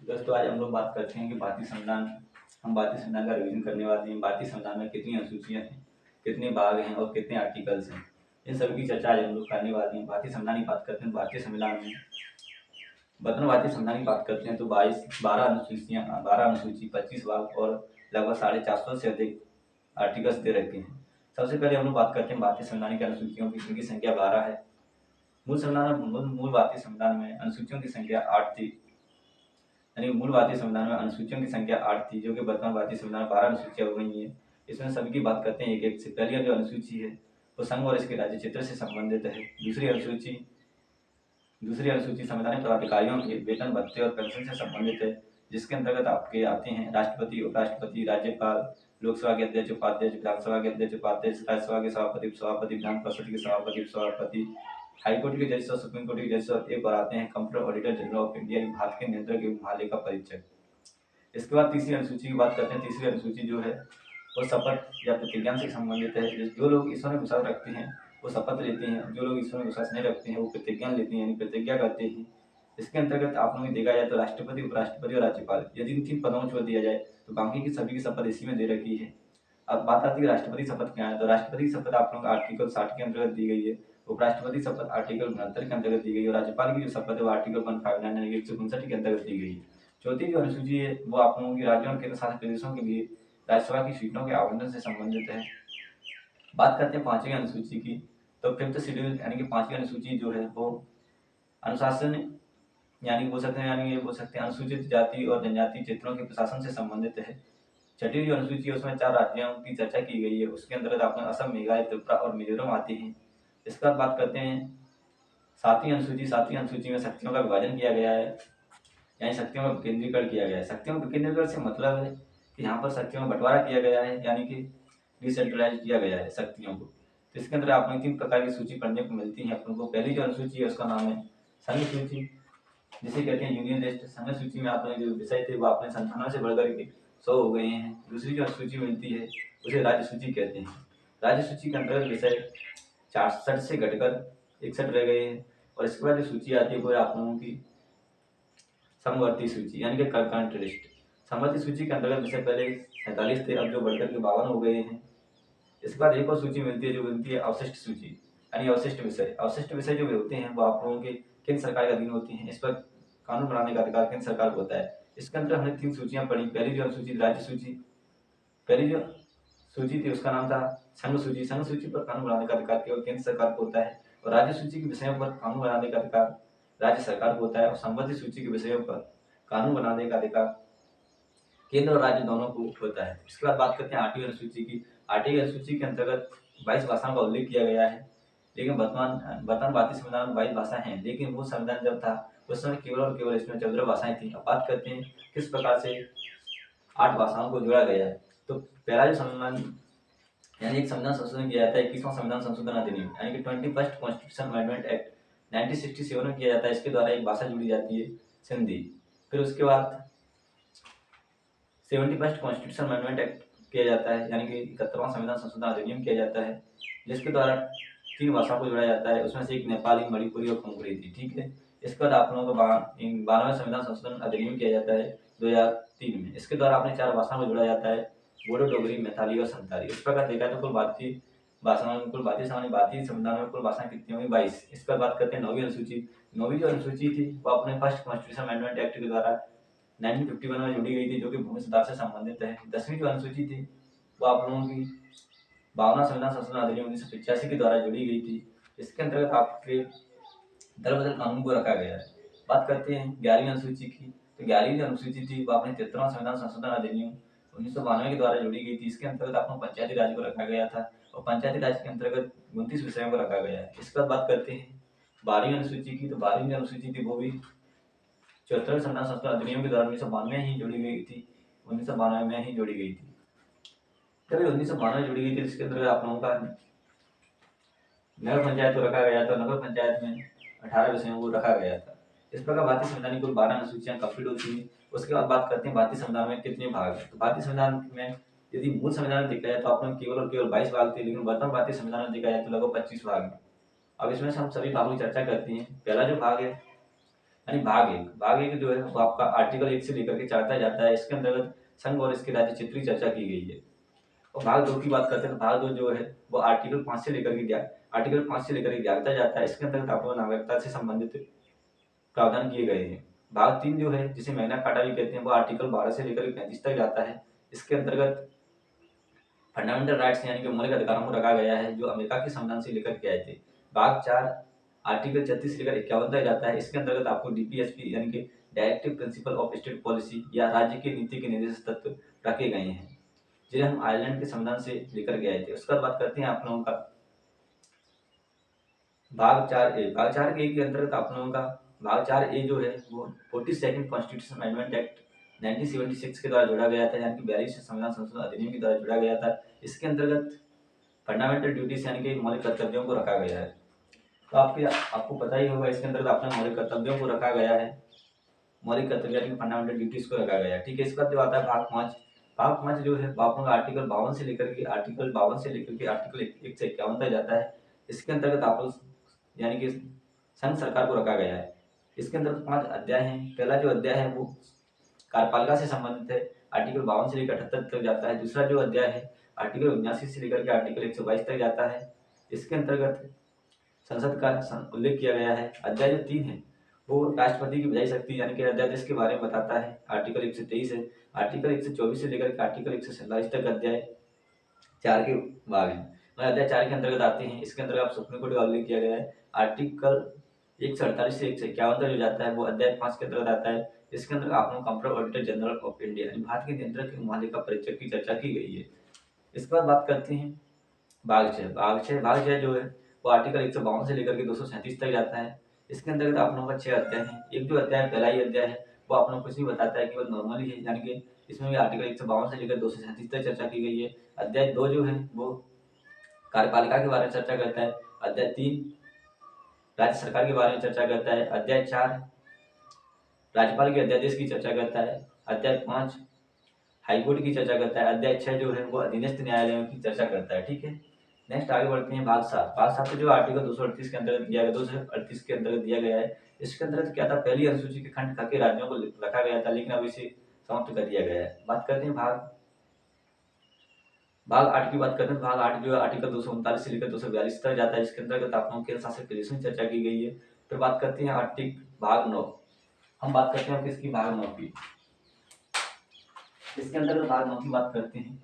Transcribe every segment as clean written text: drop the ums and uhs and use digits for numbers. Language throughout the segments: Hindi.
दोस्तों आज हम लोग बात करते हैं कि भारतीय संविधान हम भारतीय संविधान का रिवीजन करने वाले हैं। भारतीय संविधान में कितनी अनुसूचियां हैं, कितने भाग हैं और कितने आर्टिकल्स हैं, इन सभी की चर्चा आज हम लोग करने वाले हैं। भारतीय संविधान की बात करते हैं। भारतीय संविधान में भारतीय संविधान की बात करते हैं तो 12 अनुसूची 25 भाग और लगभग 450 से अधिक आर्टिकल्स दे रखे हैं। सबसे पहले हम लोग बात करते हैं भारतीय संविधान की अनुसूचियों की, जिनकी संख्या 12 है। मूल भारतीय संविधान में अनुसूचियों की संख्या 8 थी। यानी मूल भारतीय संविधान में अनुसूचियों की संख्या 8 थी, जो कि वर्तमान भारतीय संविधान में 12 अनुसूचियां हो गई हैं। इसमें सभी की बात करते हैं एक एक से। पहली जो अनुसूची है वो संघ और इसके राज्य क्षेत्र से संबंधित है। दूसरी अनुसूची संवैधानिक पदाधिकारियों के वेतन भत्ते और पेंशन से संबंधित है, जिसके अंतर्गत आपके आते हैं राष्ट्रपति, उपराष्ट्रपति, राज्यपाल, लोकसभा के अध्यक्ष, उपाध्यक्ष, विधानसभा के अध्यक्ष, उपाध्यक्ष, राज्यसभा के सभापति, उपसभापति, विधान परिषद के सभापति, उपसभापति, हाईकोर्ट के जज और सुप्रीम कोर्ट के जज और एक बार आते हैं computer auditor general of India, Bharat के नियंत्रक एवं महालेखा परीक्षक। इसके बाद तीसरी अनुसूची की बात करते हैं। तीसरी अनुसूची जो है वो शपथ या प्रतिज्ञा से संबंधित है। जो लोग ईश्वर में विश्वास रखते हैं वो शपथ लेते हैं, जो लोग ईश्वर में विश्वास नहीं रखते हैं वो प्रतिज्ञा लेते हैं, यानी प्रतिज्ञा करते हैं। इसके अंतर्गत आप लोग देखा जाए तो राष्ट्रपति, उपराष्ट्रपति और राज्यपाल, यदि इन 3 पदों को छोड़ दिया जाए तो बाकी की सभी की शपथ इसी में दे रखी है। अब बात आती है राष्ट्रपति शपथ क्या है, तो राष्ट्रपति शपथ आप लोग आर्टिकल 60 के अंतर्गत दी गई है। उपराष्ट्रपति शपथ आर्टिकल 69 के अंतर्गत दी गई है और राज्यपाल की जो शपथ है वो आर्टिकल 159 159 के अंतर्गत दी गई है। चौथी जो अनुसूची है वो आप लोगों की राज्यों और केंद्र शासित प्रदेशों के लिए राज्यसभा की सीटों के आवंटन से संबंधित है। बात करते हैं 5वीं अनुसूची की, तो फिफ्थ शेड्यूल यानी कि 5वीं अनुसूची जो है वो अनुशासन यानी बोल सकते हैं यानी ये बोल सकते हैं अनुसूचित जाति और जनजाति क्षेत्रों के प्रशासन से संबंधित है। छठी जो अनुसूची है उसमें 4 राज्यों की चर्चा की गई है। उसके अंतर्गत आपने असम, मेघालय, त्रिपुरा और मिजोरम आते हैं। इसके बाद बात करते हैं 7वीं अनुसूची। 7वीं अनुसूची में शक्तियों का विभाजन किया गया है, यानी शक्तियों का विकेंद्रीकरण किया गया है। शक्तियों का विकेंद्रीकरण से मतलब है कि यहाँ पर शक्तियों में बंटवारा किया गया है, यानी कि डिसेंट्रलाइज किया गया है शक्तियों को। तो इसके अंदर आपको 3 प्रकार की सूची पढ़ने को मिलती है अपन को। पहली जो अनुसूची है उसका नाम है संघ सूची, जिसे कहते हैं यूनियन लिस्ट। संघ सूची में आपने जो विषय थे वो आपने 97 से बढ़कर के 100 हो गए हैं। दूसरी जो अनुसूची मिलती है उसे राज्य सूची कहते हैं। राज्य सूची के अंतर्गत विषय 64 से घटकर 61 रह गए हैं। और इसके बाद जो सूची आती है वो आप लोगों की समवर्ती सूची यानी कि कंकरेंट लिस्ट। समवर्ती सूची के अंतर्गत विषय पहले 47 थे, अब जो बढ़कर के 52 हो गए हैं। इसके बाद एक और सूची मिलती है जो मिलती है अवशिष्ट सूची, यानी अवशिष्ट विषय। अवशिष्ट विषय जो होते हैं वो आप लोगों के केंद्र सरकार के अधीन होते हैं। इस पर कानून बनाने का अधिकार केंद्र सरकार को होता है। इसके अंदर हमने 3 सूचियां पढ़ी। पहली जो अनुसूची राज्य सूची, पहली जो सूची थी उसका नाम था संघ सूची। संघ सूची पर कानून बनाने का अधिकार केवल केंद्र सरकार को होता है और राज्य सूची के विषयों पर कानून बनाने का अधिकार राज्य सरकार को होता है और संबंधित सूची के विषयों पर कानून बनाने का अधिकार केंद्र और राज्य दोनों को होता है। इसके बाद बात करते हैं 8वीं अनुसूची की। 8वीं अनुसूची के अंतर्गत 22 भाषाओं का उल्लेख किया गया है, लेकिन वर्तमान भारतीय संविधान में 22 भाषाएं हैं, लेकिन वो संविधान जब था उस समय केवल और केवल इसमें 14 भाषाएं थी। अब बात करते हैं किस प्रकार से 8 भाषाओं को जोड़ा गया है। तो पहला जो संविधान यानी एक संविधान संशोधन किया जाता है 21वां संविधान संशोधन अधिनियम यानी कि 21st कॉन्स्टिट्यूशन अमेंडमेंट एक्ट 1967 में किया जाता है। इसके द्वारा एक भाषा जुड़ी जाती है सिंधी। फिर उसके बाद 71st कॉन्स्टिट्यूशन अमेंडमेंट एक्ट किया जाता है, यानी कि 71वां संविधान संशोधन अधिनियम किया जाता है, जिसके द्वारा 3 भाषाओं को जोड़ा जाता है। उसमें से एक नेपाली, मणिपुरी और खंगोली थी। ठीक है। इसके बाद आप लोगों को 12वें संविधान संशोधन अधिनियम किया जाता है 2003 में। इसके द्वारा आपने 4 भाषाओं को जोड़ा जाता है, बोडो, डोगरी, मैथाली और संताली। इस प्रकार देखा तो कुल भारतीय संविधान में कुल भाषाएं कितनी होंगी 22। इस पर बात करते हैं 9वीं अनुसूची। 9वीं जो अनुसूची थी वो अपने फर्स्ट कॉन्स्टिट्यूशन अमेंडमेंट एक्ट के द्वारा 1951 में जुड़ी गई थी, जो कि भूमि सुधार से संबंधित है। 10वीं जो अनुसूची थी वो आप लोगों की 52वां संविधान संशोधन अधिनियम 1985 के द्वारा जुड़ी गई थी। इसके अंतर्गत आपके दल बदल कानून को रखा गया है। बात करते हैं 11वीं अनुसूची की। तो 11वीं जो अनुसूची थी वो अपने 73वां संविधान संशोधन अधिनियम 1992 के द्वारा जुड़ी गई थी। इसके अंतर्गत आपको पंचायती राज को रखा गया था और पंचायती राज के अंतर्गत 29 विषयों को रखा गया है। इसके बाद बात करते हैं 12वीं अनुसूची की। तो 12वीं जो अनुसूची थी वो भी 74वें संविधान संशोधन अधिनियम के द्वारा 1992 ही जोड़ी गई थी। 1992 में ही जोड़ी गई थी। जब 1992 में जुड़ी गई थी इसके अंतर्गत आप लोगों का नगर पंचायत को रखा गया था। नगर पंचायत में 18 विषयों को रखा गया था। इस प्रकार भारतीय संविधान की कुल 12 अनुसूचियां कंप्लीट होती हैं। उसके बाद बात करते हैं भारतीय संविधान में कितने भाग हैं। तो भारतीय संविधान में यदि मूल संविधान में देखा जाए तो आप लोग केवल और केवल 22 भाग थे, लेकिन वर्तमान भारतीय संविधान में देखा जाए तो लगभग 25 भाग हैं। अब इसमें से हम सभी भागों की चर्चा करते हैं। पहला जो भाग है यानी भाग 1 जो है वो आपका आर्टिकल 1 से लेकर के 4 तक जाता है। इसके अंतर्गत संघ और इसके राज्य क्षेत्र की चर्चा की गई है। और भाग 2 की बात करते हैं तो भाग 2 जो है वो आर्टिकल 5 से लेकर के 11 तक जाता है। इसके अंतर्गत आपको नागरिकता से संबंधित प्रावधान किए गए हैं। भाग 3 जो है जिसे मैग्ना कार्टा भी कहते हैं वो आर्टिकल 12 से लेकर के 35 तक जाता है। इसके अंतर्गत फंडामेंटल राइट्स यानी कि मौलिक अधिकारों को रखा गया है जो अमेरिका के संविधान से लेकर के आए थे। भाग 4 आर्टिकल 36 से लेकर 51 तक जाता है। इसके अंतर्गत आपको डीपीएसपी यानी कि directive principle of state policy या राज्य की नीति के निर्देश तत्व रखे गए हैं जिन्हें हम आयरलैंड के संविधान से लेकर के आए थे। उसके बाद बात करते हैं आप लोगों का भाग 4 ए के अंतर्गत आप लोगों का भाग 4 ए जो है वो 42nd कॉन्स्टिट्यूशन अमेंडमेंट एक्ट 1976 के द्वारा जोड़ा गया था, यानी कि 42 संविधान संशोधन अधिनियम के द्वारा जोड़ा गया था। इसके अंतर्गत फंडामेंटल ड्यूटीज यानी कि मौलिक कर्तव्यों को रखा गया है। तो आपको पता ही होगा इसके अंतर्गत आपने मौलिक कर्तव्यों को रखा गया है, मौलिक कर्तव्य यानी फंडामेंटल ड्यूटीज को रखा गया है। ठीक है, इसके बाद जो आता है भाग 5 जो है आपका आर्टिकल 52 से लेकर के आर्टिकल 1 से 51 तक जाता है। इसके अंतर्गत आप यानी कि संघ सरकार को रखा गया है। इसके अंदर 5 अध्याय हैं। पहला जो अध्याय है वो कार्यपालिका से संबंधित है, आर्टिकल 52 से लेकर 78 तक जाता है। दूसरा जो अध्याय है आर्टिकल 79 से लेकर के आर्टिकल 122 तक जाता है। इसके अंतर्गत संसद का उल्लेख किया गया है। अध्याय जो 3 है वो राष्ट्रपति की विधायी शक्ति यानी कि अध्यादेश के बारे में बताता है, आर्टिकल 123 है। आर्टिकल 124 से लेकर के आर्टिकल 147 तक अध्याय 4 के भाग हैं। अध्याय 4 के अंतर्गत आते हैं। इसके अंतर्गत सुप्रीम कोर्ट का उल्लेख किया गया है। आर्टिकल 148 से 151 तक जो जाता है वो अध्याय 5 के अंतर्गत आता है। इसके अंदर आप लोग computer auditor general of India यानी भारत के नियंत्रक महालेखा परीक्षक की चर्चा की गई है। इसके बाद बात करते हैं भाग 6 जो है वो आर्टिकल 152 से लेकर के 237 तक जाता है। इसके अंतर्गत आप लोगों का 6 अध्याय है। एक जो अध्याय पहला ही अध्याय है वो आप लोग कुछ नहीं बताता है, केवल नॉर्मली है, यानी कि इसमें भी आर्टिकल 152 से लेकर 237 तक चर्चा की गई है। अध्याय 2 जो है वो कार्यपालिका के बारे में चर्चा करता है। अध्याय 3 राज्य सरकार के बारे में चर्चा करता है। अध्याय 4 राज्यपाल के अध्यादेश की चर्चा करता है। अध्याय 5 हाईकोर्ट की चर्चा करता है। अध्याय 6 जो है वो अधीनस्थ न्यायालयों की चर्चा करता है। ठीक है, नेक्स्ट आगे बढ़ते हैं भाग 7 जो आर्टिकल 238 के अंतर्गत दिया गया 238 के अंतर्गत दिया गया है। इसके अंतर्गत क्या था, पहली अनुसूची के खंड ख के राज्यों को रखा गया था, लेकिन अब इसे समाप्त कर दिया गया है। बात करते हैं भाग 8 की बात करते हैं। भाग 8 जो है आर्टिकल 239 से लेकर 242 तक जाता है। इसके अंतर्गत आप लोगों के शासित प्रदेशों की चर्चा की गई है। फिर बात करते हैं आर्टिकल भाग 9। हम बात करते हैं किसकी, भाग 9 की। इसके अंतर्गत भाग 9 की बात करते हैं,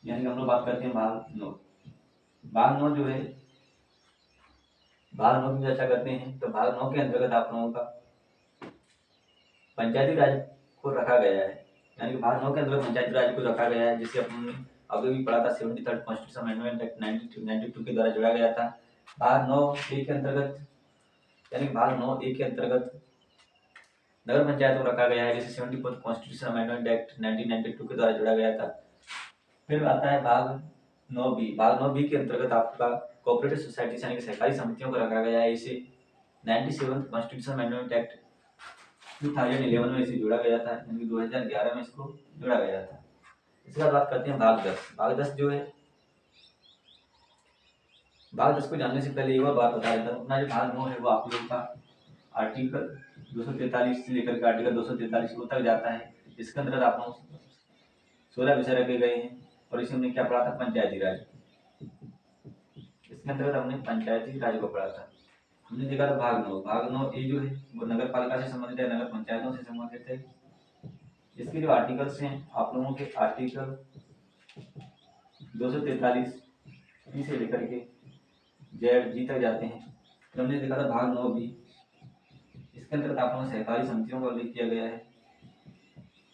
यानी हम लोग बात करते हैं भाग 9 जो है भाग 9 की चर्चा करते हैं। तो भाग 9 के अंतर्गत आप लोगों का पंचायती राज को रखा गया है, यानी कि भाग 9 के अंतर्गत पंचायती राज को रखा गया है, जिसे अपन अभी भी पढ़ा था 73rd कॉन्स्टिट्यूशन अमेंडमेंट एक्ट 1992 के द्वारा जोड़ा गया था। भाग 9 ए के अंतर्गत यानी भाग 9 ए के अंतर्गत नगर पंचायत को रखा गया है, जिसे 74th कॉन्स्टिट्यूशन अमेंडमेंट एक्ट 1992 के द्वारा जोड़ा गया था। फिर आता है भाग 9 बी के अंतर्गत आपका कोऑपरेटिव सोसाइटी यानी कि सहकारी समितियों को रखा गया है। इसे 97th कॉन्स्टिट्यूशन अमेंडमेंट एक्ट 2011 में इसे जोड़ा गया था, यानी 2011 में इसको जोड़ा गया था। इसके बाद बात करते हैं भाग 10 जो है भाग 10 को जानने से पहले एक और बात बता देता हूँ। अपना जो भाग 9 है वो आप लोगों का आर्टिकल 243 से लेकर के आर्टिकल 243 तक जाता है। इसके अंतर्गत आप लोग 16 विषय रखे गए हैं और इसे हमने क्या पढ़ा था, पंचायती राज। इसके अंतर्गत हमने पंचायती राज को पढ़ा था। हमने देखा था भाग 9 ए जो है वो नगर पालिका से संबंधित है, नगर पंचायतों से संबंधित है। इसके जो आर्टिकल्स हैं आप लोगों के आर्टिकल 243 ई से लेकर के जेड जी तक जाते हैं। तो हमने देखा था भाग 9 बी। इसके अंतर्गत आप लोगों सहकारी समितियों का उल्लेख किया गया है,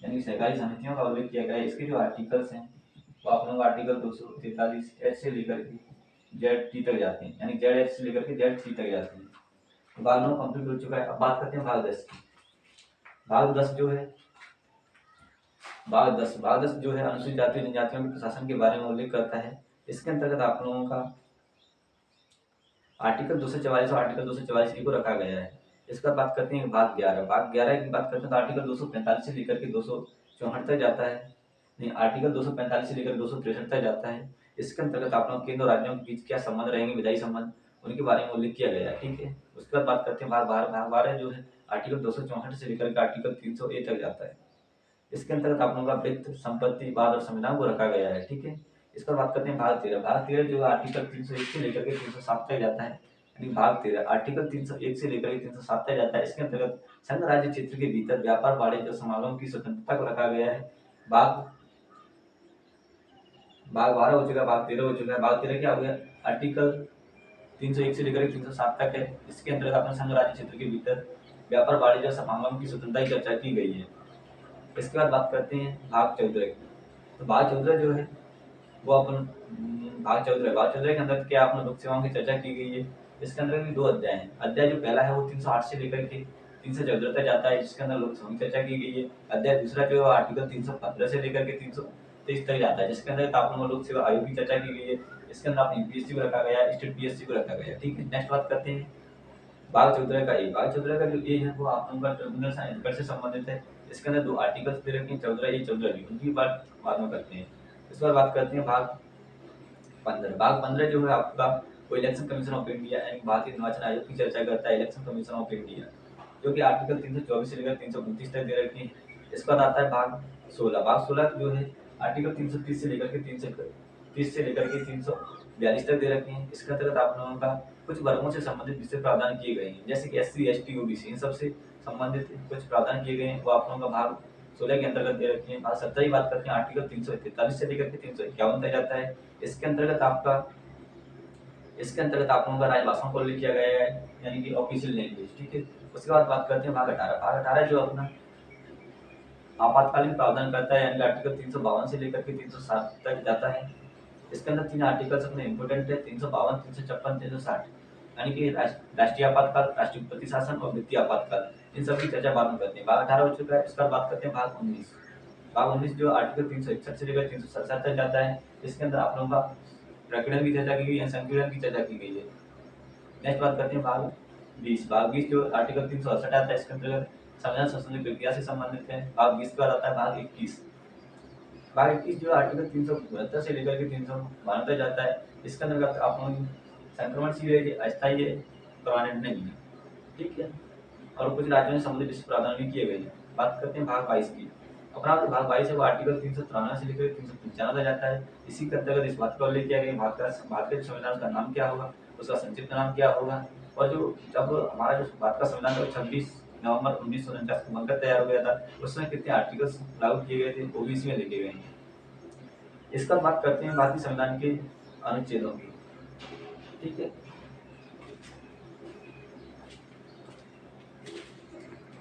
यानी सहकारी समितियों का उल्लेख किया गया है। इसके जो आर्टिकल्स हैं वो आप लोगों आर्टिकल 243 एच से लेकर के जेड टी तक जाते हैं, यानी जेड एच से लेकर के जेड सी तक जाते हैं। तो भाग 9 कंप्लीट हो चुका है। अब बात करते हैं भाग 10 की। भाग 10 जो है अनुसूचित जाति जनजातियों के प्रशासन के बारे में उल्लेख करता है। इसके अंतर्गत आप लोगों का आर्टिकल 244 और आर्टिकल 244 को रखा गया है। इसका बात करते हैं भाग 11 की बात करते हैं तो आर्टिकल 245 से लेकर के 264 तक जाता है, नहीं आर्टिकल 245 से लेकर 263 तक जाता है। इसके अंतर्गत आप लोग केंद्र और राज्यों के बीच क्या संबंध रहेंगे, विधायी संबंध, उनके बारे में उल्लेख किया गया है, ठीक है। उसके बाद बात करते हैं भाग 12। भाग 12 जो है आर्टिकल 264 से लेकर के आर्टिकल 300A तक जाता है। इसके अंतर्गत आप लोगों का वित्त, संपत्ति, वाद और संविधान को रखा गया है, ठीक है। इस पर बात करते हैं भाग 13। भाग 13 जो आर्टिकल 301 से लेकर के 307 तक जाता है, यानी भाग 13 आर्टिकल 301 से लेकर के 307 तक जाता है। इसके अंतर्गत संघ राज्य क्षेत्र के भीतर व्यापार, वाणिज्य और समागम की स्वतंत्रता को रखा गया है। भाग 12 हो चुका है, भाग 13 हो चुका है। भाग 13 क्या हो गया, आर्टिकल 301 से लेकर 307 तक है। इसके अंतर्गत अपने संघ राज्य क्षेत्र के भीतर व्यापार, वाणिज्य और समागम की स्वतंत्रता की चर्चा की गई है। इसके बाद बात करते हैं भाग 14 की। तो भाग 14 जो है वो अपन भाग 14 के अंदर क्या अपने लोक सेवाओं की चर्चा की गई है। इसके अंदर भी 2 अध्याय हैं। अध्याय जो पहला है वो 308 से लेकर के 314 तक जाता है, जिसके अंदर लोक सेवाओं की चर्चा की गई है। अध्याय दूसरा जो है आर्टिकल 315 से लेकर के 323 तक जाता है, जिसके अंदर आप लोगों लोक सेवा आयोग की चर्चा की गई है। इसके अंदर आप यूपीएससी को रखा गया है, स्टेट पीएससी को रखा गया है, ठीक है। नेक्स्ट बात करते हैं भाग 14 का ए। भाग 14 का जो ए है वो आप लोगों का ट्रिब्यूनल साइंस से संबंधित है। इसके अंदर 2 आर्टिकल्स दे रखे हैं, 14A 14B, उनकी बात बाद में करते हैं। इस बार बात करते हैं भाग 15। भाग 15 जो है आपका वो इलेक्शन कमीशन ऑफ इंडिया यानी भारतीय निर्वाचन आयोग की चर्चा करता है, इलेक्शन कमीशन ऑफ इंडिया, जो कि आर्टिकल 324 से लेकर 329 तक दे रखे हैं। इसके बाद आता है भाग 16। भाग 16 जो है आर्टिकल 330 से लेकर के 330 से लेकर के 342 तक दे रखे हैं। इसके अंतर्गत आप लोगों का कुछ वर्गों से संबंधित विशेष प्रावधान किए गए हैं, जैसे कि SC ST OBC इन सबसे संबंधित कुछ प्रावधान किए गए हैं, वो आप लोगों का भाग 16 के अंतर्गत दे रखे हैं। भाग 17 की बात करते हैं, आर्टिकल 343 से लेकर के 351 तक जाता है। इसके अंतर्गत आप लोगों का राजभाषाओं को उल्लेख किया गया है, यानी कि ऑफिशियल लैंग्वेज, ठीक है। उसके बाद बात करते हैं भाग 18। भाग 18 जो अपना आपातकालीन प्रावधान करता है, यानी आर्टिकल 352 से लेकर के 307 तक जाता है। इसके अंदर 3 आर्टिकल्स अपने इंपोर्टेंट है, 352, 356, 360, यानी कि राष्ट्रीय आपातकाल, राष्ट्रपति शासन और वित्तीय आपातकाल, इन सब की चर्चा बाद में करते हैं। भाग 18 हो चुका है। इसके बाद बात करते हैं भाग 19। भाग 19 जो आर्टिकल 361 से लेकर 367 तक जाता है। इसके अंदर आप लोगों का प्रकरण की चर्चा की गई है, संविधान की चर्चा की गई है। नेक्स्ट बात करते हैं भाग 20। भाग 20 जो आर्टिकल 368 आता है, इसके अंतर्गत संविधान संशोधन प्रक्रिया से संबंधित है। भाग 20 के बाद आता है भाग 21। भाग 21 जो आर्टिकल 372 से लेकर के 392 तक जाता है। इसके अंतर्गत आप लोग संक्रमणशील है, अस्थायी है, परमानेंट नहीं है, ठीक है। और कुछ राज्यों में संबंधित विशेष प्रावधान भी किए गए हैं। बात करते हैं भाग 22 की। अपना जो भाग 22 है वो आर्टिकल 393 से लेकर 395 तक जाता है। इसी के अंतर्गत इस बात का उल्लेख किया गया भारत के संविधान का नाम क्या होगा, उसका संक्षिप्त नाम क्या होगा, और जो जब हमारा जो भारत का संविधान था 26 नवंबर 1949 को बनकर तैयार हो गया था, उसमें कितने आर्टिकल्स लागू किए गए थे वो भी इसमें लिखे गए हैं। इसका बात करते हैं भारतीय संविधान के अनुच्छेदों की, ठीक है।